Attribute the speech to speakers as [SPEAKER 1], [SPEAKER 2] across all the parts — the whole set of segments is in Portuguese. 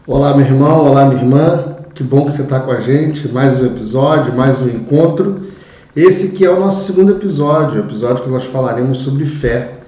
[SPEAKER 1] Olá, meu irmão, olá, minha irmã. Que bom que você está com a gente. Mais um episódio, mais um encontro. Esse que é o nosso segundo episódio, o episódio que nós falaremos sobre fé.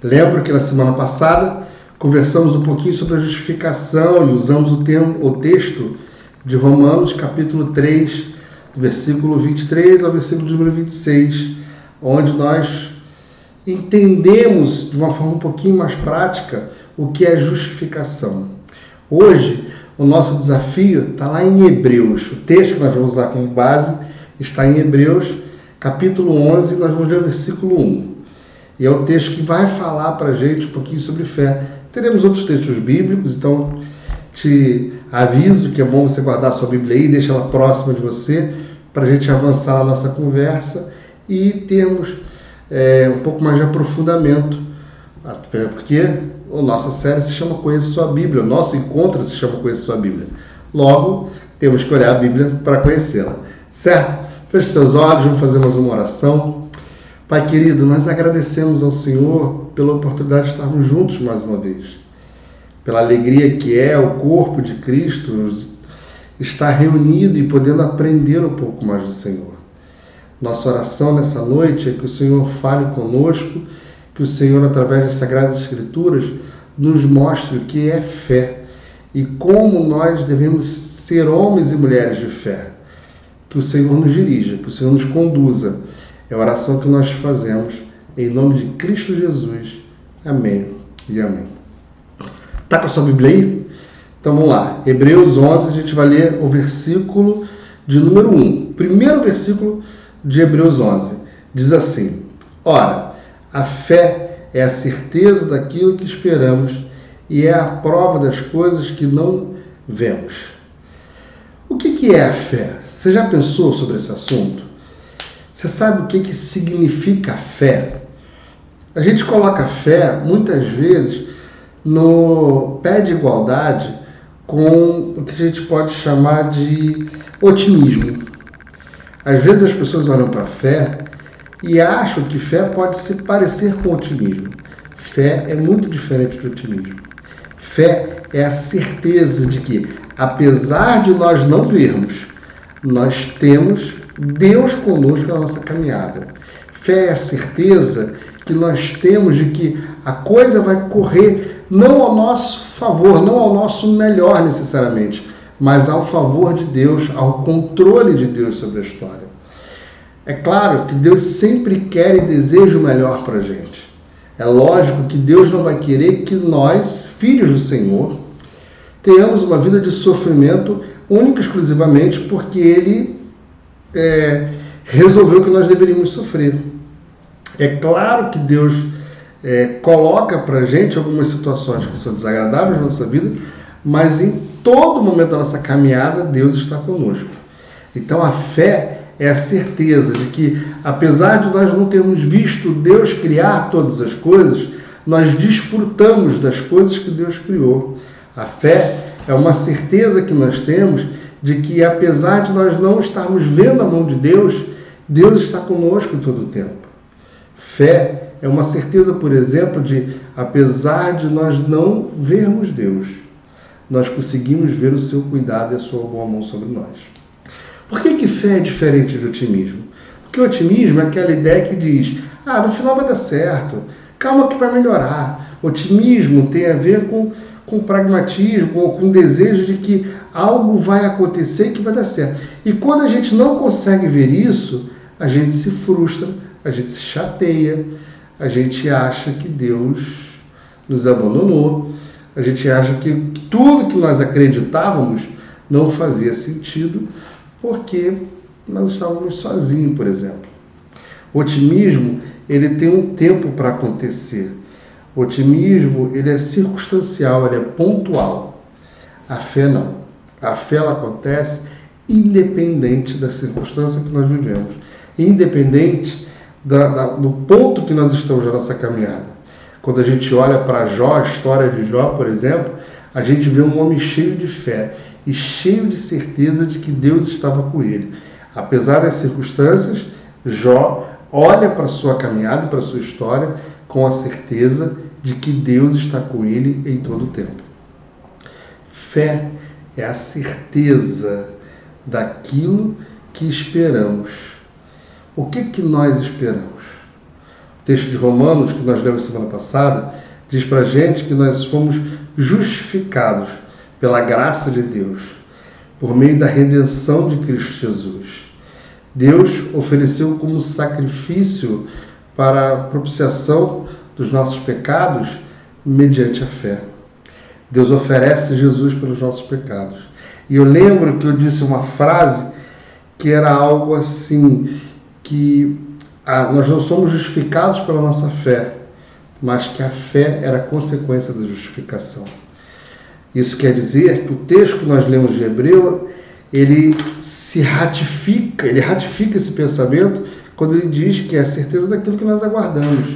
[SPEAKER 1] Lembro que na semana passada conversamos um pouquinho sobre a justificação e usamos o texto de Romanos, capítulo 3, do versículo 23 ao versículo de número 26, onde nós entendemos de uma forma um pouquinho mais prática o que é justificação. Hoje, o nosso desafio está lá em Hebreus. O texto que nós vamos usar como base está em Hebreus, capítulo 11, nós vamos ler o versículo 1. E é o texto que vai falar para a gente um pouquinho sobre fé. Teremos outros textos bíblicos, então te aviso que é bom você guardar a sua Bíblia aí, deixa ela próxima de você, para a gente avançar na nossa conversa e termos um pouco mais de aprofundamento. Porque a nossa série se chama Conheça Sua Bíblia, o nosso encontro se chama Conheça Sua Bíblia. Logo, temos que olhar a Bíblia para conhecê-la, certo? Feche seus olhos, vamos fazer mais uma oração. Pai querido, nós agradecemos ao Senhor pela oportunidade de estarmos juntos mais uma vez, pela alegria que é o corpo de Cristo estar reunido e podendo aprender um pouco mais do Senhor. Nossa oração nessa noite é que o Senhor fale conosco, que o Senhor, através das Sagradas Escrituras, nos mostre o que é fé e como nós devemos ser homens e mulheres de fé. Que o Senhor nos dirija, que o Senhor nos conduza. É a oração que nós fazemos em nome de Cristo Jesus. Amém e amém. Está com a sua Bíblia aí? Então vamos lá. Hebreus 11, a gente vai ler o versículo de número 1. Primeiro versículo de Hebreus 11. Diz assim: Ora, a fé é a certeza daquilo que esperamos e é a prova das coisas que não vemos. O que é a fé? Você já pensou sobre esse assunto? Você sabe o que significa fé? A gente coloca fé, muitas vezes, no pé de igualdade com o que a gente pode chamar de otimismo. Às vezes as pessoas olham para a fé e acham que fé pode se parecer com otimismo. Fé é muito diferente de otimismo. Fé é a certeza de que, apesar de nós não vermos, nós temos Deus conosco na nossa caminhada. Fé é a certeza que nós temos de que a coisa vai correr não ao nosso favor, não ao nosso melhor necessariamente, mas ao favor de Deus, ao controle de Deus sobre a história. É claro que Deus sempre quer e deseja o melhor para a gente. É lógico que Deus não vai querer que nós, filhos do Senhor, tenhamos uma vida de sofrimento única e exclusivamente porque Ele resolveu que nós deveríamos sofrer. É claro que Deus coloca para a gente algumas situações que são desagradáveis na nossa vida, mas em todo momento da nossa caminhada, Deus está conosco. Então a fé é a certeza de que, apesar de nós não termos visto Deus criar todas as coisas, nós desfrutamos das coisas que Deus criou. A fé é uma certeza que nós temos de que, apesar de nós não estarmos vendo a mão de Deus, Deus está conosco todo o tempo. Fé é uma certeza, por exemplo, de, apesar de nós não vermos Deus, nós conseguimos ver o seu cuidado e a sua boa mão sobre nós. Por que fé é diferente de otimismo? Porque o otimismo é aquela ideia que diz, no final vai dar certo, calma que vai melhorar. Otimismo tem a ver com pragmatismo ou com o desejo de que algo vai acontecer e que vai dar certo. E quando a gente não consegue ver isso, a gente se frustra, a gente se chateia, a gente acha que Deus nos abandonou, a gente acha que tudo que nós acreditávamos não fazia sentido, porque nós estávamos sozinhos, por exemplo. O otimismo, ele tem um tempo para acontecer. O otimismo, ele é circunstancial, ele é pontual. A fé não. A fé, ela acontece independente da circunstância que nós vivemos. Independente do ponto que nós estamos na nossa caminhada. Quando a gente olha para Jó, a história de Jó, por exemplo, a gente vê um homem cheio de fé e cheio de certeza de que Deus estava com ele. Apesar das circunstâncias, Jó olha para a sua caminhada, para a sua história, com a certeza de que Deus está com ele em todo o tempo. Fé é a certeza daquilo que esperamos. O que nós esperamos? O texto de Romanos, que nós lemos semana passada, diz para a gente que nós fomos justificados pela graça de Deus, por meio da redenção de Cristo Jesus. Deus ofereceu como sacrifício para a propiciação dos nossos pecados mediante a fé. Deus oferece Jesus pelos nossos pecados. E eu lembro que eu disse uma frase que era algo assim, que nós não somos justificados pela nossa fé, mas que a fé era consequência da justificação. Isso quer dizer que o texto que nós lemos de Hebreu, ele ratifica esse pensamento quando ele diz que é a certeza daquilo que nós aguardamos.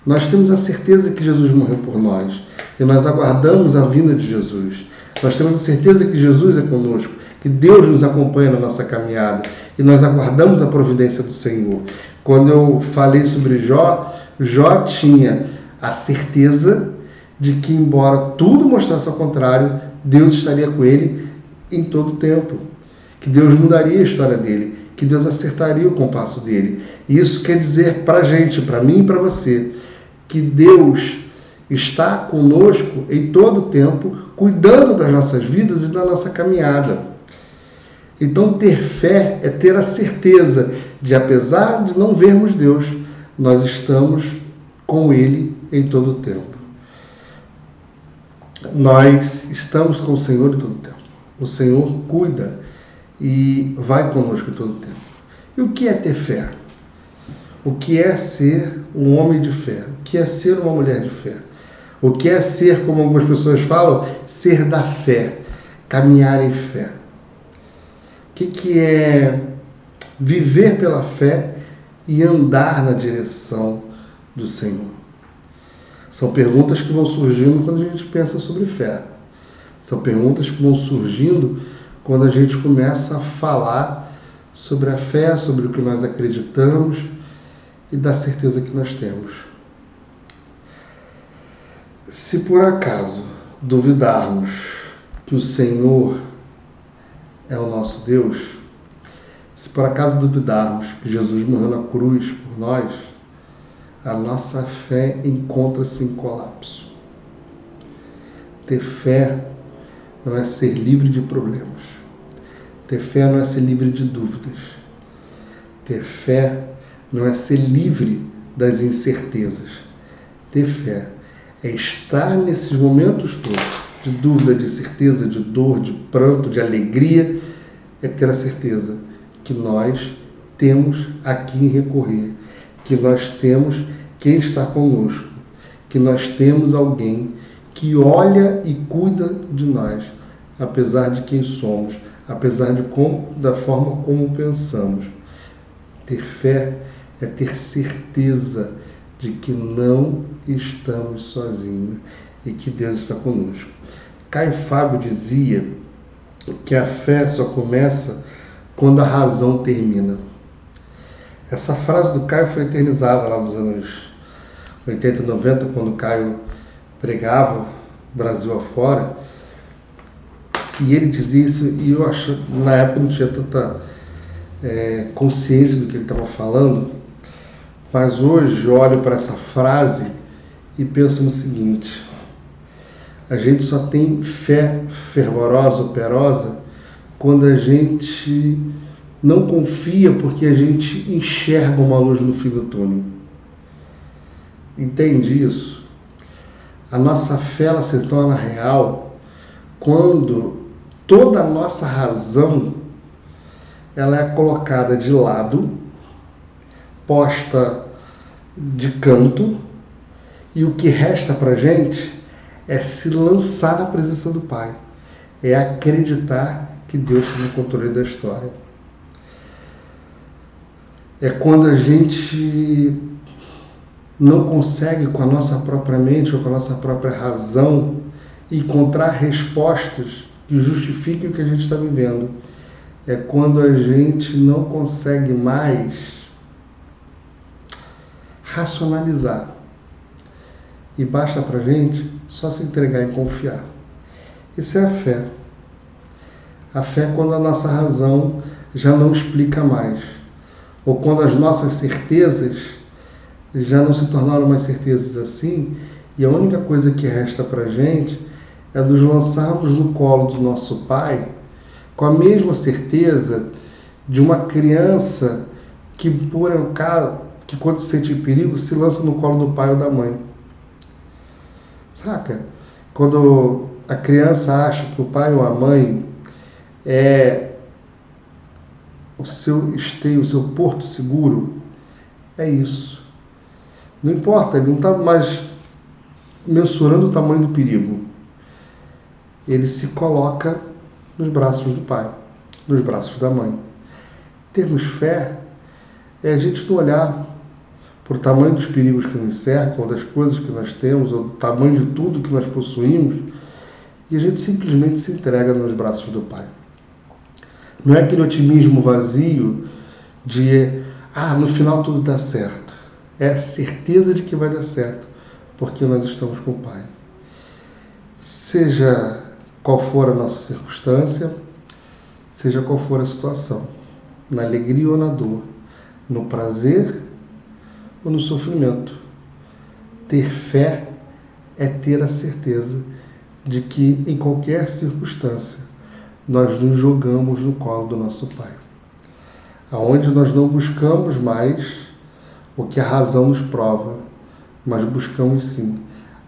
[SPEAKER 1] Nós temos a certeza que Jesus morreu por nós e nós aguardamos a vinda de Jesus. Nós temos a certeza que Jesus é conosco, que Deus nos acompanha na nossa caminhada e nós aguardamos a providência do Senhor. Quando eu falei sobre Jó, Jó tinha a certeza de que, embora tudo mostrasse ao contrário, Deus estaria com ele em todo o tempo, que Deus mudaria a história dele, que Deus acertaria o compasso dele. E isso quer dizer para a gente, para mim e para você, que Deus está conosco em todo o tempo, cuidando das nossas vidas e da nossa caminhada. Então, ter fé é ter a certeza de, apesar de não vermos Deus, nós estamos com Ele em todo o tempo. Nós estamos com o Senhor em todo o tempo. O Senhor cuida e vai conosco em todo o tempo. E o que é ter fé? O que é ser um homem de fé? O que é ser uma mulher de fé? O que é ser, como algumas pessoas falam, ser da fé, caminhar em fé? O que é viver pela fé e andar na direção do Senhor? São perguntas que vão surgindo quando a gente pensa sobre fé. São perguntas que vão surgindo quando a gente começa a falar sobre a fé, sobre o que nós acreditamos e da certeza que nós temos. Se por acaso duvidarmos que o Senhor é o nosso Deus, se por acaso duvidarmos que Jesus morreu na cruz por nós, a nossa fé encontra-se em colapso. Ter fé não é ser livre de problemas. Ter fé não é ser livre de dúvidas. Ter fé não é ser livre das incertezas. Ter fé é estar nesses momentos todos de dúvida, de certeza, de dor, de pranto, de alegria, é ter a certeza que nós temos a quem recorrer, que nós temos quem está conosco, que nós temos alguém que olha e cuida de nós, apesar de quem somos, apesar da forma como pensamos. Ter fé é ter certeza de que não estamos sozinhos e que Deus está conosco. Caio Fábio dizia que a fé só começa quando a razão termina. Essa frase do Caio foi eternizada lá nos anos 80 e 90, quando o Caio pregava Brasil afora, e ele dizia isso, e eu acho, na época não tinha tanta consciência do que ele estava falando, mas hoje eu olho para essa frase e penso no seguinte: a gente só tem fé fervorosa, operosa, quando a gente não confia porque a gente enxerga uma luz no fim do túnel. Entende isso? A nossa fé ela se torna real quando toda a nossa razão ela é colocada de lado, posta de canto, e o que resta para a gente é se lançar na presença do Pai, é acreditar que Deus está no controle da história. É quando a gente não consegue, com a nossa própria mente ou com a nossa própria razão, encontrar respostas que justifiquem o que a gente está vivendo. É quando a gente não consegue mais racionalizar. E basta para a gente só se entregar e confiar. Isso é a fé. A fé é quando a nossa razão já não explica mais, ou quando as nossas certezas já não se tornaram mais certezas assim, e a única coisa que resta para a gente é nos lançarmos no colo do nosso Pai com a mesma certeza de uma criança que, por acaso, que quando se sente em perigo, se lança no colo do pai ou da mãe. Saca? Quando a criança acha que o pai ou a mãe é o seu esteio, o seu porto seguro, é isso. Não importa, ele não está mais mensurando o tamanho do perigo. Ele se coloca nos braços do pai, nos braços da mãe. Termos fé é a gente não olhar para o tamanho dos perigos que nos cercam, ou das coisas que nós temos, ou do tamanho de tudo que nós possuímos, e a gente simplesmente se entrega nos braços do Pai. Não é aquele otimismo vazio de, no final tudo dá certo. É a certeza de que vai dar certo, porque nós estamos com o Pai. Seja qual for a nossa circunstância, seja qual for a situação, na alegria ou na dor, no prazer ou no sofrimento. Ter fé é ter a certeza de que em qualquer circunstância nós nos jogamos no colo do nosso Pai, aonde nós não buscamos mais o que a razão nos prova, mas buscamos sim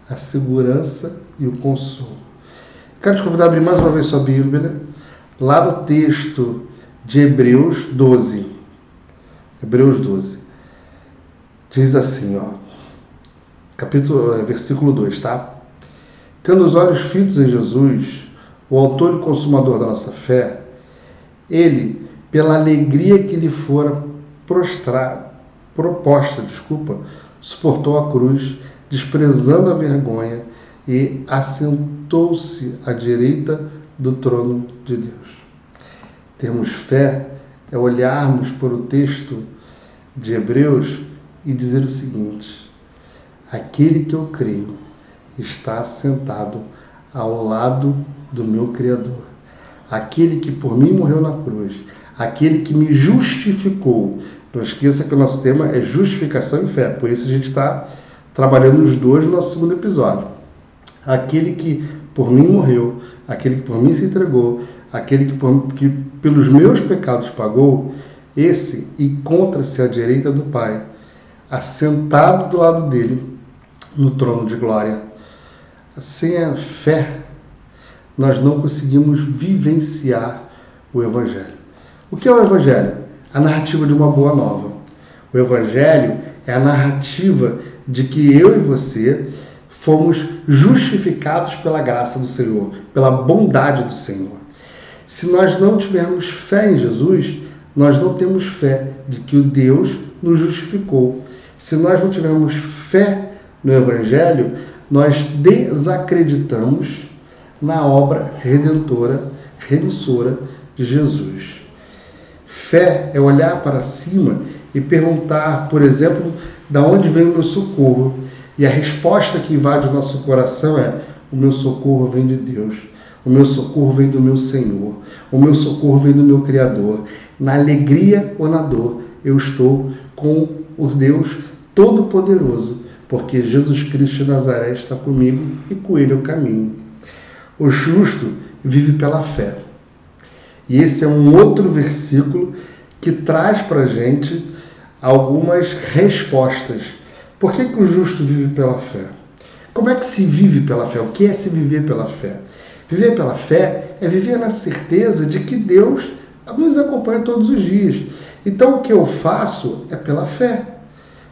[SPEAKER 1] a segurança e o consolo. Quero te convidar a abrir mais uma vez sua Bíblia, lá no texto de Hebreus 12. Hebreus 12. Diz assim, versículo 2, tá? Tendo os olhos fitos em Jesus, o autor e consumador da nossa fé, ele, pela alegria que lhe fora proposta, suportou a cruz, desprezando a vergonha, e assentou-se à direita do trono de Deus. Termos fé é olharmos para o texto de Hebreus e dizer o seguinte: aquele que eu creio está sentado ao lado do meu Criador. Aquele que por mim morreu na cruz, aquele que me justificou. Não esqueça que o nosso tema é justificação e fé, por isso a gente está trabalhando os dois no nosso segundo episódio. Aquele que por mim morreu, aquele que por mim se entregou, aquele que pelos meus pecados pagou, esse encontra-se à direita do Pai, assentado do lado dele no trono de glória. Sem a fé, nós não conseguimos vivenciar o Evangelho. O que é o Evangelho? A narrativa de uma boa nova. O Evangelho é a narrativa de que eu e você fomos justificados pela graça do Senhor, pela bondade do Senhor. Se nós não tivermos fé em Jesus, nós não temos fé de que o Deus nos justificou. Se nós não tivermos fé no Evangelho, nós desacreditamos na obra redentora, remissora de Jesus. Fé é olhar para cima e perguntar, por exemplo, de onde vem o meu socorro? E a resposta que invade o nosso coração é: o meu socorro vem de Deus. O meu socorro vem do meu Senhor. O meu socorro vem do meu Criador. Na alegria ou na dor, eu estou com o Deus Todo-Poderoso, porque Jesus Cristo de Nazaré está comigo e com ele eu caminho. O justo vive pela fé. E esse é um outro versículo que traz para a gente algumas respostas. Por que o justo vive pela fé? Como é que se vive pela fé? O que é se viver pela fé? Viver pela fé é viver na certeza de que Deus nos acompanha todos os dias. Então o que eu faço é pela fé.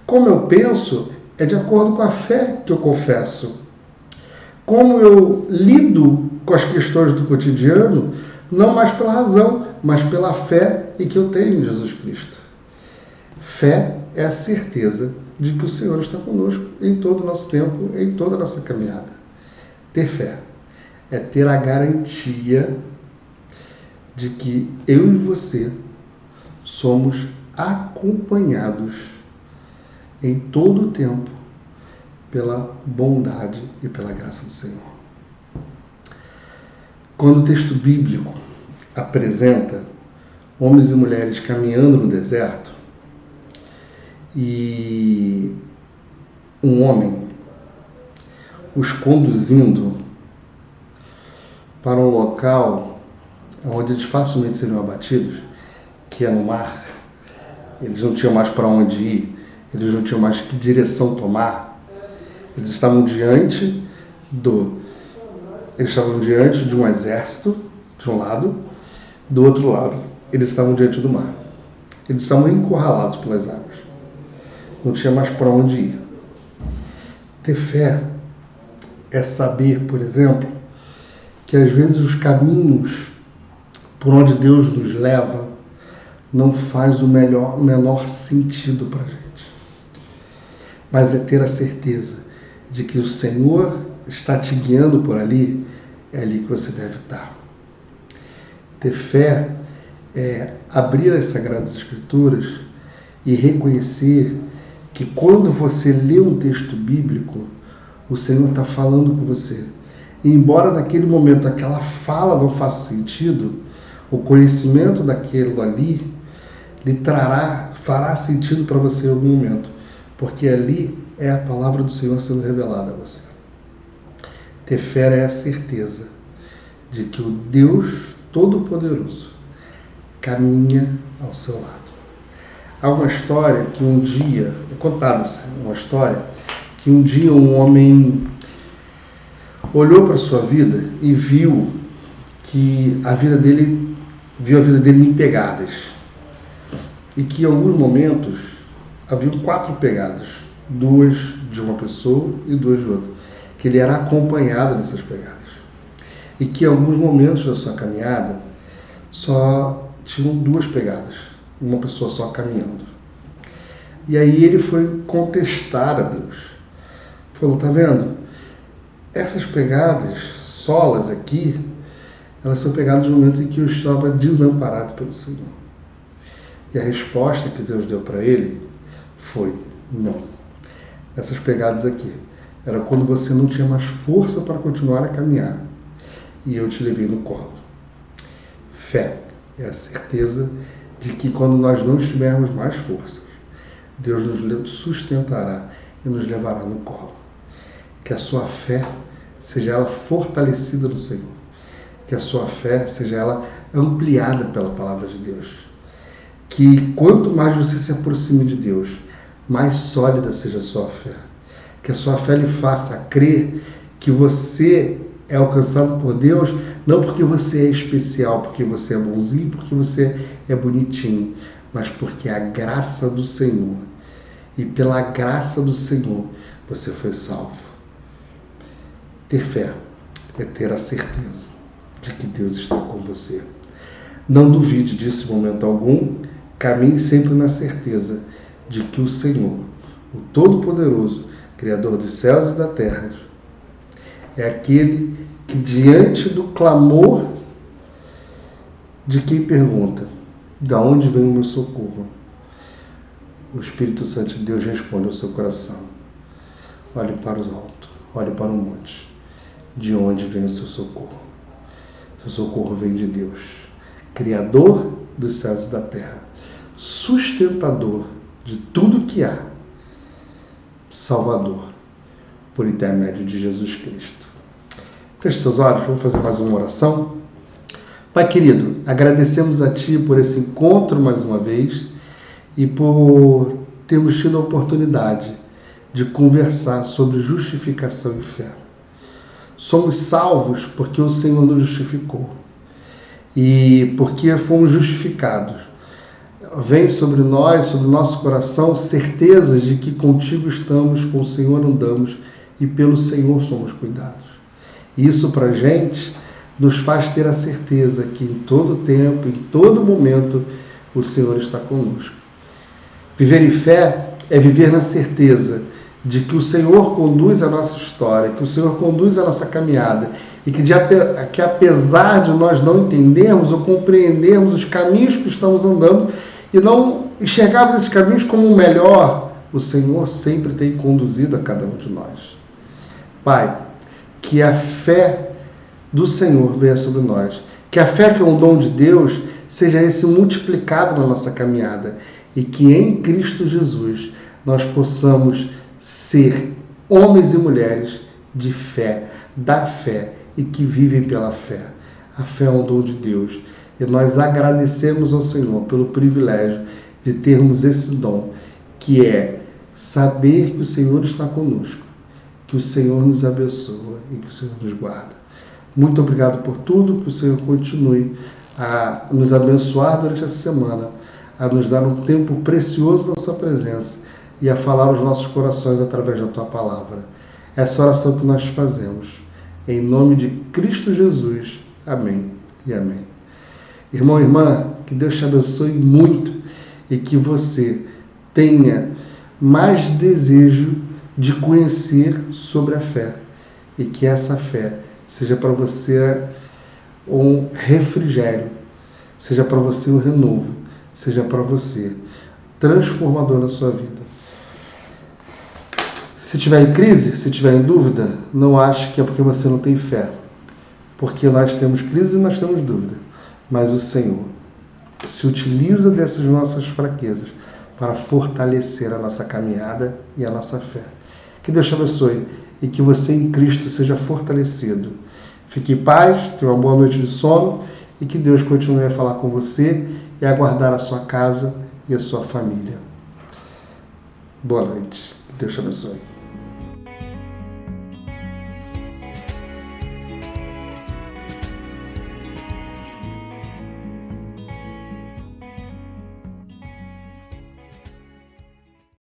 [SPEAKER 1] Como eu penso é de acordo com a fé que eu confesso. Como eu lido com as questões do cotidiano, não mais pela razão, mas pela fé em que eu tenho em Jesus Cristo. Fé é a certeza de que o Senhor está conosco em todo o nosso tempo, em toda a nossa caminhada. Ter fé é ter a garantia de que eu e você somos acompanhados em todo o tempo pela bondade e pela graça do Senhor. quando o texto bíblico apresenta homens e mulheres caminhando no deserto e um homem os conduzindo para um local onde eles facilmente seriam abatidos, que é no mar, eles não tinham mais para onde ir, eles não tinham mais que direção tomar, eles estavam diante de um exército, de um lado, do outro lado, eles estavam diante do mar. Eles estavam encurralados pelas águas. Não tinha mais para onde ir. Ter fé é saber, por exemplo, que às vezes os caminhos por onde Deus nos leva não faz o menor sentido para a gente. Mas é ter a certeza de que o Senhor está te guiando por ali, é ali que você deve estar. Ter fé é abrir as Sagradas Escrituras e reconhecer que quando você lê um texto bíblico, o Senhor está falando com você. E embora naquele momento aquela fala não faça sentido, o conhecimento daquilo ali fará sentido para você em algum momento, porque ali é a palavra do Senhor sendo revelada a você. Ter fé é a certeza de que o Deus Todo-Poderoso caminha ao seu lado. Há uma história que um dia, é contada assim, uma história que um dia um homem olhou para a sua vida e viu a vida dele em pegadas. E que em alguns momentos haviam 4 pegadas, 2 de uma pessoa e 2 de outra, que ele era acompanhado nessas pegadas. E que em alguns momentos da sua caminhada só tinham 2 pegadas, uma pessoa só caminhando. E aí ele foi contestar a Deus. Falou, tá vendo? Essas pegadas, solas aqui, elas são pegadas no momento em que eu estava desamparado pelo Senhor. E a resposta que Deus deu para ele foi, não. Essas pegadas aqui, era quando você não tinha mais força para continuar a caminhar. E eu te levei no colo. Fé é a certeza de que quando nós não estivermos mais forças, Deus nos sustentará e nos levará no colo. Que a sua fé seja ela fortalecida no Senhor. Que a sua fé seja ela ampliada pela palavra de Deus. Que quanto mais você se aproxime de Deus, mais sólida seja a sua fé. Que a sua fé lhe faça crer que você é alcançado por Deus, não porque você é especial, porque você é bonzinho, porque você é bonitinho, mas porque a graça do Senhor. E pela graça do Senhor, você foi salvo. Ter fé é ter a certeza de que Deus está com você. Não duvide disso em momento algum, caminhe sempre na certeza de que o Senhor, o Todo-Poderoso, Criador dos céus e da terra, é aquele que diante do clamor de quem pergunta, de onde vem o meu socorro? O Espírito Santo de Deus responde ao seu coração. Olhe para os altos, olhe para o monte. De onde vem o seu socorro? Seu socorro vem de Deus, Criador dos céus e da terra, sustentador de tudo que há, Salvador, por intermédio de Jesus Cristo. Feche seus olhos, vamos fazer mais uma oração. Pai querido, agradecemos a Ti por esse encontro mais uma vez e por termos tido a oportunidade de conversar sobre justificação e fé. Somos salvos porque o Senhor nos justificou e porque fomos justificados. Vem sobre nós, sobre o nosso coração, certezas de que contigo estamos, com o Senhor andamos e pelo Senhor somos cuidados. E isso para a gente nos faz ter a certeza que em todo tempo, em todo momento, o Senhor está conosco. Viver em fé é viver na certeza de que o Senhor conduz a nossa história, que o Senhor conduz a nossa caminhada e que apesar de nós não entendermos ou compreendermos os caminhos que estamos andando e não enxergarmos esses caminhos como o melhor, o Senhor sempre tem conduzido a cada um de nós. Pai, que a fé do Senhor venha sobre nós. Que a fé, que é um dom de Deus, seja esse multiplicado na nossa caminhada e que em Cristo Jesus nós possamos ser homens e mulheres de fé, da fé e que vivem pela fé. A fé é um dom de Deus e nós agradecemos ao Senhor pelo privilégio de termos esse dom, que é saber que o Senhor está conosco, que o Senhor nos abençoa e que o Senhor nos guarda. Muito obrigado por tudo, que o Senhor continue a nos abençoar durante essa semana, a nos dar um tempo precioso da sua presença e a falar aos nossos corações através da tua palavra. Essa oração que nós fazemos, em nome de Cristo Jesus. Amém e amém. Irmão e irmã, que Deus te abençoe muito e que você tenha mais desejo de conhecer sobre a fé e que essa fé seja para você um refrigério, seja para você um renovo, seja para você transformador na sua vida. Se tiver em crise, se tiver em dúvida, não ache que é porque você não tem fé, porque nós temos crise e nós temos dúvida, mas o Senhor se utiliza dessas nossas fraquezas para fortalecer a nossa caminhada e a nossa fé. Que Deus te abençoe e que você em Cristo seja fortalecido. Fique em paz, tenha uma boa noite de sono e que Deus continue a falar com você e a guardar a sua casa e a sua família. Boa noite. Que Deus te abençoe.